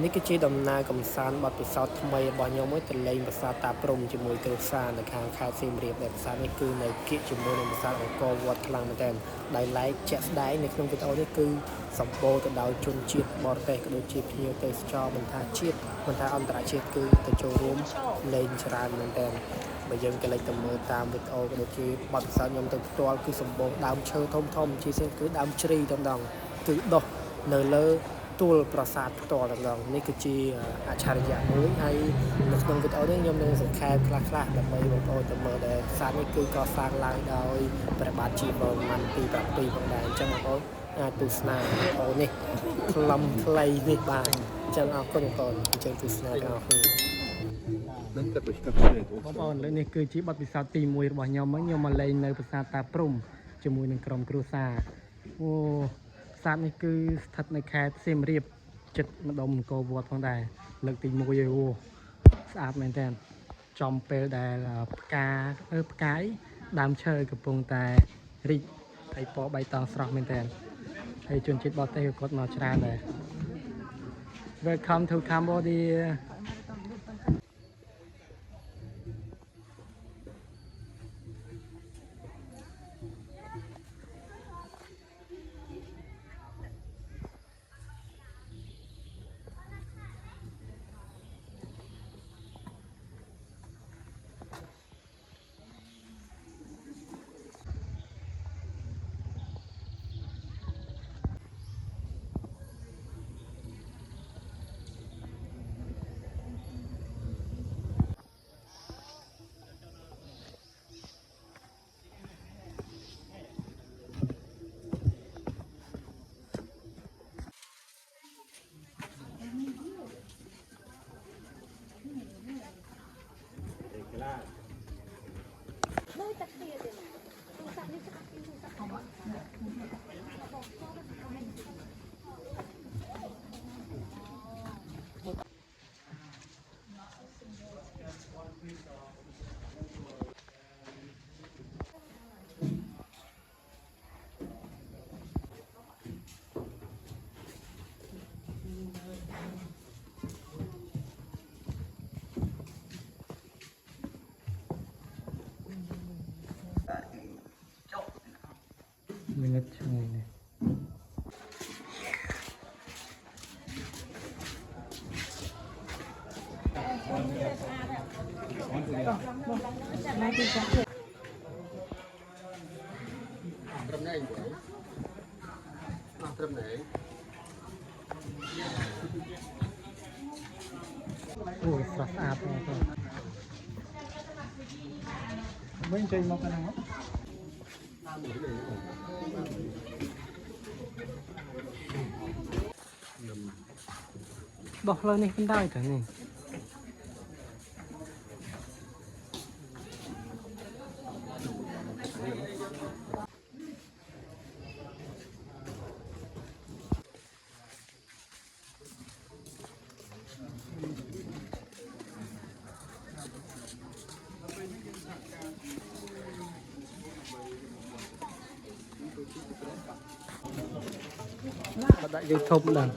នេះគឺជាដំណើរកំសាន្តបទពិសោធន៍ថ្មីរបស់ខ្ញុំមួយទៅលេងប្រាសាទតាព្រំជាមួយគ្រួសារនៅខាងខេត្តសៀមរាបដែលប្រាសាទនេះគឺនៅគៀកជាមួយនឹងប្រាសាទអង្គរវត្តខ្លាំងមែនទែនដោយឡែកជាក់ស្ដែងនៅក្នុងវីដេអូនេះគឺសម្បូរទៅដោយជនជាតិបរទេសក៏ដូចជាភ្ញៀវទេសចរមិនថាជាតិមិនថាអន្តរជាតិគឺទៅចូលរួមលេងច្រើនមែនទែនបើយើងក៏លេចទៅមើលតាមវីដេអូក៏ដូចជាបទពិសោធន៍ខ្ញុំទៅផ្ទាល់គឺសម្បូរដើមឈើធំជាពិសេសគឺដើមជ្រៃតែម្ដងគឺដុះនៅលើទួលប្រាសាទផ្ទាល់តែម្ដងនេះគឺជាអច្ឆរិយៈមួយហើយនៅក្នុងវីដេអូនេះខ្ញុំនឹងសង្ខេបខ្លះៗដើម្បីបងប្អូនទៅមើលដែលប្រាសាទនេះគឺកសាងឡើងដោយព្រះបាទជីវរ្ម័នទី7ផងដែរអញ្ចឹងបងប្អូនអាចទស្សនាវីដេអូនេះខ្លឹមខ្លីនេះបានអញ្ចឹងអរគុណបងប្អូនអញ្ចឹងទស្សនាទាំងអស់គ្នាបងប្អូនលើនេះគឺជាបទពិសោធន៍ទី1របស់ខ្ញុំមកលេងនៅប្រាសាទតាព្រំជាមួយនឹងក្រុមគ្រួសារអូប្រាសាទនេះគឺស្ថិតនៅខេត្តសៀមរាបជិតម្ដុំអង្គរវត្តផងដែរលើកទី1ហើយអូស្អាតមែនតើចំពេលដែលផ្កាយដើមឈើកំពុងតែរីកហើយពណ៌បៃតងស្រស់មែនតើហើយជនជាតិបរទេសក៏គាត់មកច្រើនដែរ Welcome to Cambodia Mingat siya ngayon eh. Ui, serasa apa itu? Bên trên một cái nào? Bỏ lên đi cái đai cả này. Đại YouTube lần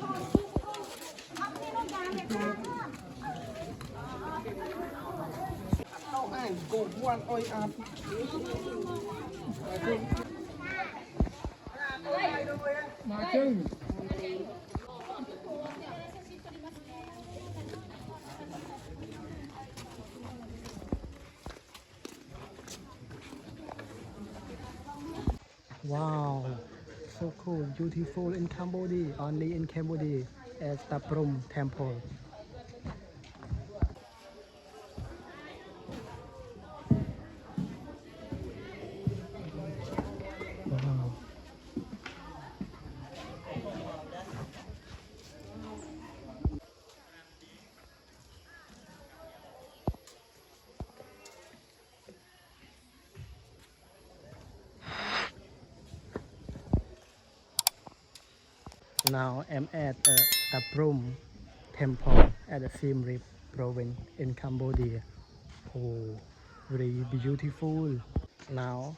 Wow, so cool, beautiful in Cambodia, only in Cambodia as Taprom Temple. Wow. Now I'm at Taprom Temple at the Siem Reap province in Cambodia. Oh, very beautiful. Now